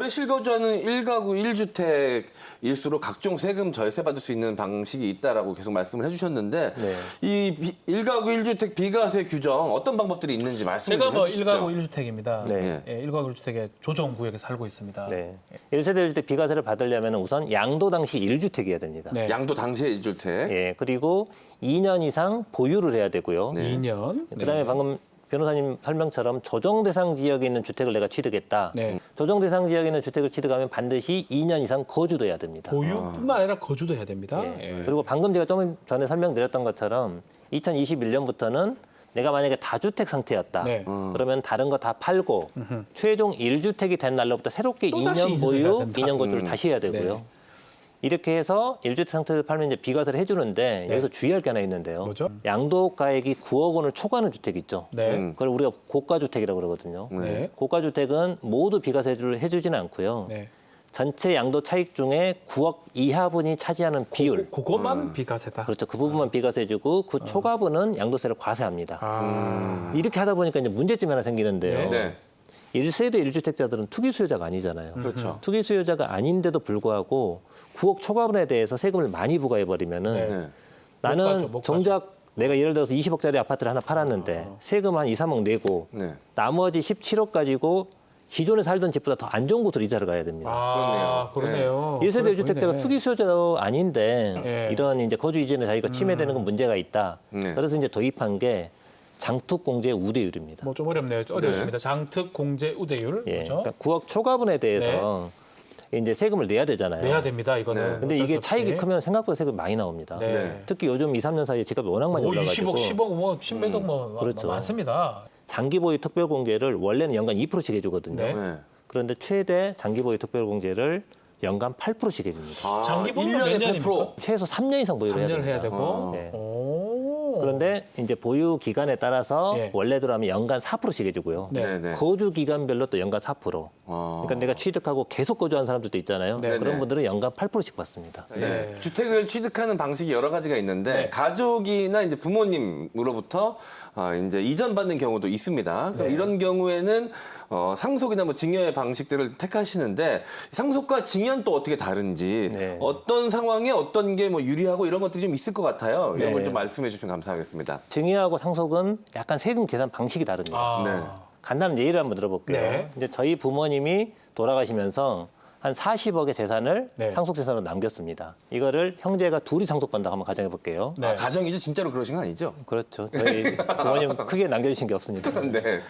오래 실거주하는 1가구 1주택일수록 각종 세금 절세 받을 수 있는 방식이 있다라고 계속 말씀을 해주셨는데 네. 이 1가구 1주택 비과세 규정 어떤 방법들이 있는지 말씀 좀 제가 뭐 해주시죠. 1가구 1주택입니다. 네. 예, 1가구 1주택의 조정구역에 살고 있습니다. 네. 1세대 1주택 비과세를 받으려면 우선 양도 당시 1주택이어야 됩니다. 네. 양도 당시의 1주택. 예, 그리고 2년 이상 보유를 해야 되고요. 네. 2년. 그다음에 방금 변호사님 설명처럼 조정 대상 지역에 있는 주택을 내가 취득했다. 네. 조정 대상 지역에 있는 주택을 취득하면 반드시 2년 이상 거주돼야 됩니다. 보유뿐만 아니라 거주도 해야 됩니다. 예. 예. 그리고 방금 제가 좀 전에 설명드렸던 것처럼 2021년부터는 내가 만약에 다주택 상태였다. 네. 그러면 다른 거 다 팔고 최종 1주택이 된 날로부터 새롭게 또다시 2년 이주를 보유, 해야 된다. 2년 거주를 다시 해야 되고요. 네. 이렇게 해서 1주택 상태를 팔면 이제 비과세를 해주는데 여기서 주의할 게 하나 있는데요. 뭐죠? 양도가액이 9억 원을 초과하는 주택 있죠. 네. 그걸 우리가 고가주택이라고 그러거든요. 네. 고가주택은 모두 비과세를 해주지는 않고요. 네. 전체 양도 차익 중에 9억 이하분이 차지하는 비율. 그것만 비과세다. 그렇죠. 그 부분만 비과세해주고 그 초과분은 양도세를 과세합니다. 아. 이렇게 하다 보니까 이제 문제점이 하나 생기는데요. 네. 1세대 1주택자들은 투기 수요자가 아니잖아요. 그렇죠. 투기 수요자가 아닌데도 불구하고 9억 초과분에 대해서 세금을 많이 부과해버리면은 네. 네. 나는 못 가죠, 못 정작 내가 예를 들어서 20억짜리 아파트를 하나 팔았는데 세금 한 2, 3억 내고 네. 나머지 17억 가지고 기존에 살던 집보다 더 안 좋은 곳으로 이사를 가야 됩니다. 아, 그러네요. 1세대 그래 1주택자가 보이네. 투기 수요자도 아닌데 예. 이런 이제 거주 이전에 자기가 침해되는 건 문제가 있다. 네. 그래서 이제 도입한 게 장특공제 우대율입니다. 뭐 좀 어렵네요. 어렵습니다. 장특 공제 우대율. 예, 뭐죠? 그러니까 9억 초과분에 대해서 이제 세금을 내야 되잖아요. 내야 됩니다. 이거는. 네. 근데 어쩔 이게 수 없이. 차익이 크면 생각보다 세금이 많이 나옵니다. 네. 네. 특히 요즘 2, 3년 사이에 집값이 워낙 많이 오, 올라가지고 20억, 10억, 뭐 10매덕 뭐 그렇죠. 많습니다. 장기 보유 특별 공제를 원래는 연간 2%씩 해주거든요. 네. 네. 그런데 최대 장기 보유 특별 공제를 연간 8%씩 해줍니다. 아, 장기 보유는 1년에 몇 년입니까? 8%. 최소 3년 이상 보유를 3년을 해야 됩니다. 되고. 네. 오. 그런데 이제 보유 기간에 따라서 예. 원래대로 하면 연간 4%씩 해주고요. 네. 네. 네. 거주 기간별로 또 연간 4%. 그러니까 내가 취득하고 계속 거주한 사람들도 있잖아요. 네, 그런 네. 분들은 연간 8%씩 받습니다. 네. 주택을 취득하는 방식이 여러 가지가 있는데 네. 가족이나 이제 부모님으로부터 이제 이전받는 경우도 있습니다. 그래서 네. 이런 경우에는 상속이나 뭐 증여의 방식들을 택하시는데 상속과 증여는 또 어떻게 다른지 네. 어떤 상황에 어떤 게 뭐 유리하고 이런 것들이 좀 있을 것 같아요. 이런 네. 걸 좀 말씀해 주시면 감사하겠습니다. 증여하고 상속은 약간 세금 계산 방식이 다릅니다. 아. 네. 간단한 예를 한번 들어볼게요. 네. 이제 저희 부모님이 돌아가시면서 한 40억의 재산을 네. 상속 재산으로 남겼습니다. 이거를 형제가 둘이 상속받는다고 한번 가정해 볼게요. 네. 가정이죠? 진짜로 그러신 거 아니죠? 그렇죠. 저희 부모님 크게 남겨주신 게 없습니다. 네.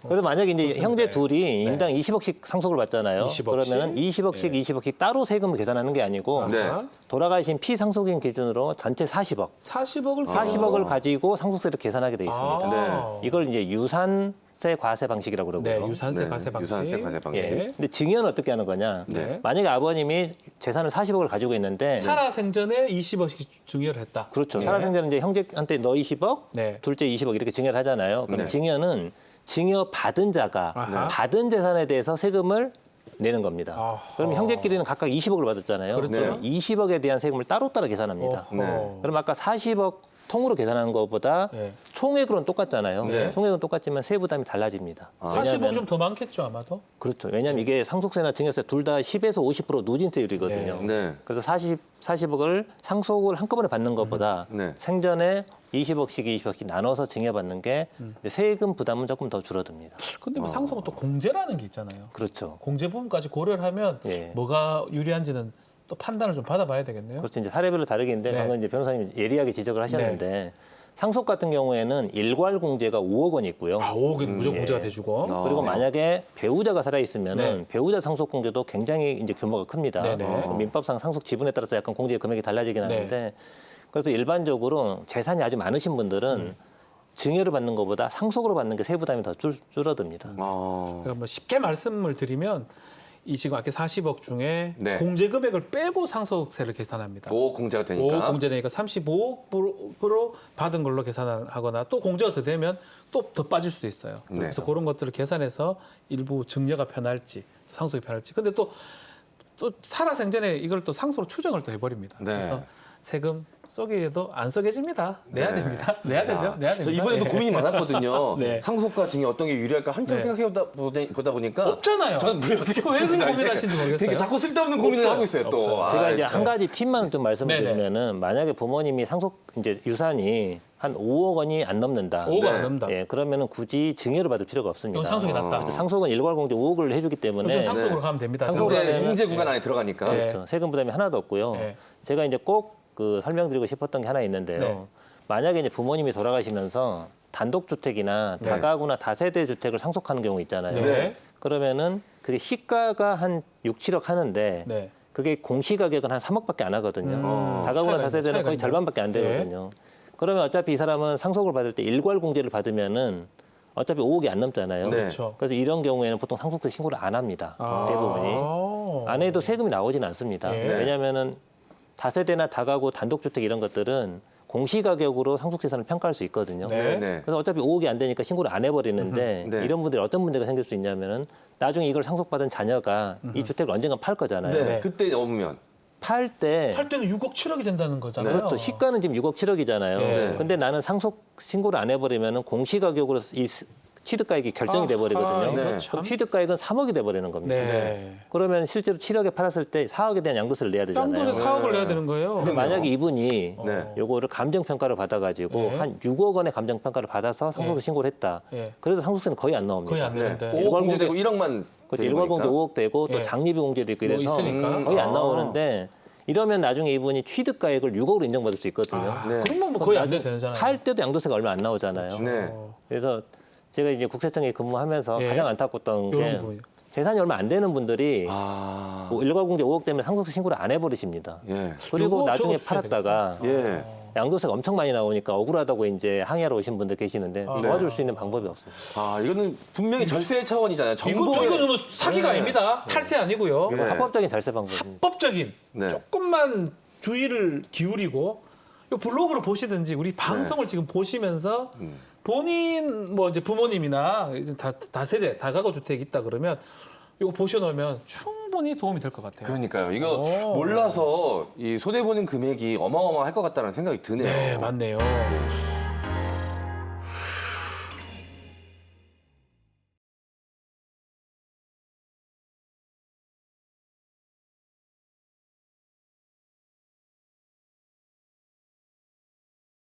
그래서 만약에 이제 형제 둘이 네. 인당 20억씩 상속을 받잖아요. 20억씩? 그러면은 20억씩, 20억씩 따로 세금을 계산하는 게 아니고 네. 돌아가신 피상속인 기준으로 전체 40억, 40억을 40억을 가지고 상속세를 계산하게 돼 있습니다. 아. 이걸 이제 유산세 과세 방식이라고 그러고요. 네, 유산세 네, 과세 방식. 유산세 과세 방식. 예. 근데 증여는 어떻게 하는 거냐? 네. 만약에 아버님이 재산을 40억을 가지고 있는데 살아생전에 20억씩 증여를 했다. 그렇죠. 네. 살아생전에 이제 형제한테 너 20억, 네. 둘째 20억 이렇게 증여를 하잖아요. 그럼 네. 증여는 증여 받은 자가 아하. 받은 재산에 대해서 세금을 내는 겁니다. 아하. 그럼 형제끼리는 각각 20억을 받았잖아요. 그렇죠. 그럼 20억에 대한 세금을 따로따로 계산합니다. 어허. 네. 그럼 아까 40억 통으로 계산하는 것보다 네. 총액으로는 똑같잖아요. 네. 총액은 똑같지만 세부담이 달라집니다. 40억 좀 더 많겠죠, 아마도. 그렇죠. 왜냐하면 이게 상속세나 증여세 둘 다 10에서 50% 누진세율이거든요. 네. 그래서 40억을 상속을 한꺼번에 받는 것보다 네. 생전에 20억씩 20억씩 나눠서 증여받는 게 이제 세금 부담은 조금 더 줄어듭니다. 근데 뭐 상속은 또 공제라는 게 있잖아요. 그렇죠. 공제 부분까지 고려를 하면 예. 뭐가 유리한지는 또 판단을 좀 받아봐야 되겠네요. 그렇죠. 이제 사례별로 다르긴데 네. 방금 이제 변호사님이 예리하게 지적을 하셨는데 상속 같은 경우에는 일괄 공제가 5억 원이 있고요. 아, 5억은 무조건 공제가 돼주고. 그리고 만약에 배우자가 살아 있으면은 네. 배우자 상속 공제도 굉장히 이제 규모가 큽니다. 네네. 민법상 상속 지분에 따라서 약간 공제 금액이 달라지긴 네. 하는데 그래서 일반적으로 재산이 아주 많으신 분들은 증여를 받는 것보다 상속으로 받는 게 세부담이 더 줄어듭니다. 그러니까 뭐 쉽게 말씀을 드리면 이 지금 아까 40억 중에 네. 공제 금액을 빼고 상속세를 계산합니다. 5억 공제가 5억 되니까. 공제되니까 35억으로 받은 걸로 계산하거나 또 공제가 더 되면 또 더 빠질 수도 있어요. 네. 그래서 그런 것들을 계산해서 일부 증여가 편할지 상속이 편할지. 근데 또 살아생전에 이걸 또 상속으로 추정을 또 해버립니다. 네. 그래서 세금 쏘개도 안 쏘개집니다. 내야 네. 됩니다. 내야 되죠. 내야 됩니다. 저 이번에도 예. 고민이 많았거든요. 네. 상속과 증여 어떤 게 유리할까 한참 네. 생각해보다 보니까 없잖아요. 저는 왜 어떻게 왜 그런 고민하시는지 모르겠어요. 되게 자꾸 쓸데없는 고민을 없어요. 하고 있어요. 또 없어요. 제가 아, 이제 참. 한 가지 팁만 좀 말씀드리면은 만약에 부모님이 상속 이제 유산이 한 5억 원이 안 넘는다. 5억 네. 안 넘다. 예, 그러면은 굳이 증여를 받을 필요가 없습니다. 이건 상속이 낫다. 그래서 상속은 일괄공제 5억을 해주기 때문에 좀 상속으로 네. 가면 됩니다. 상속으로 문제, 하면은- 문제 구간 안에 들어가니까. 네. 그렇죠. 세금 부담이 하나도 없고요. 네. 제가 이제 꼭 그 설명드리고 싶었던 게 하나 있는데요. 네. 만약에 이제 부모님이 돌아가시면서 단독주택이나 네. 다가구나 다세대 주택을 상속하는 경우 있잖아요. 네. 그러면은 그게 시가가 한 6, 7억 하는데 네. 그게 공시가격은 한 3억밖에 안 하거든요. 다가구나 차이가 다세대는 있네. 거의 절반밖에 안 되거든요. 그러면 어차피 이 사람은 상속을 받을 때 일괄공제를 받으면은 어차피 5억이 안 넘잖아요. 네. 그렇죠. 그래서 이런 경우에는 보통 상속세 신고를 안 합니다. 대부분이. 아. 안 해도 세금이 나오지는 않습니다. 네. 왜냐하면은 다세대나 다가구 단독주택 이런 것들은 공시가격으로 상속재산을 평가할 수 있거든요. 네. 네. 그래서 어차피 5억이 안 되니까 신고를 안 해버리는데 네. 이런 분들이 어떤 문제가 생길 수 있냐면은 나중에 이걸 상속받은 자녀가 이 주택을 언젠가 팔 거잖아요. 네. 네. 그때 넘으면 팔 때 팔 때는 6억 7억이 된다는 거잖아요. 그렇죠. 시가는 지금 6억 7억이잖아요. 네. 근데 나는 상속 신고를 안 해버리면은 공시가격으로 이 취득가액이 결정이 돼버리거든요. 이거 네. 참. 그럼 취득가액은 3억이 돼버리는 겁니다. 네. 그러면 실제로 7억에 팔았을 때 4억에 대한 양도세를 내야 되잖아요. 쌍도세 4억을 내야 되는 거예요. 근데 만약에 이분이 네. 요거를 감정평가를 받아가지고 네. 한 6억 원의 감정평가를 받아서 상속세 네. 신고를 했다. 네. 그래도 상속세는 거의 안 나옵니다. 거의 안 네. 되는데. 5억 공제되고 1억만 그렇죠. 일괄공제 5억 되고 또 네. 장리비 공제도 있고 뭐 이래서 있으니까. 거의 안 아. 나오는데 이러면 나중에 이분이 취득가액을 6억으로 인정받을 수 있거든요. 네. 그러면 뭐 거의 안 돼도 되잖아요. 팔 때도 양도세가 얼마 안 나오잖아요. 네. 그래서 제가 이제 국세청에 근무하면서 예. 가장 안타깝던 게 이런 부분이요. 재산이 얼마 안 되는 분들이 아. 뭐 일괄공제 5억 때문에 상속세 신고를 안 해버리십니다. 예. 그리고 요거 나중에 적어주셔야 팔았다가 예. 양도세가 엄청 많이 나오니까 억울하다고 이제 항의하러 오신 분들 계시는데 도와줄 수 있는 방법이 없어요. 아, 이거는 분명히 절세 차원이잖아요. 이건 너무 사기가 아닙니다. 탈세 아니고요. 네. 합법적인 절세 방법입니다. 합법적인 네. 조금만 주의를 기울이고 이 블로그를 보시든지 우리 방송을 지금 보시면서 본인 뭐 이제 부모님이나 이제 다세대 다가구 주택이 있다 그러면 이거 보셔놓으면 충분히 도움이 될 것 같아요. 그러니까요. 이거 오. 몰라서 이 손해 보는 금액이 어마어마할 것 같다는 생각이 드네요. 네, 맞네요.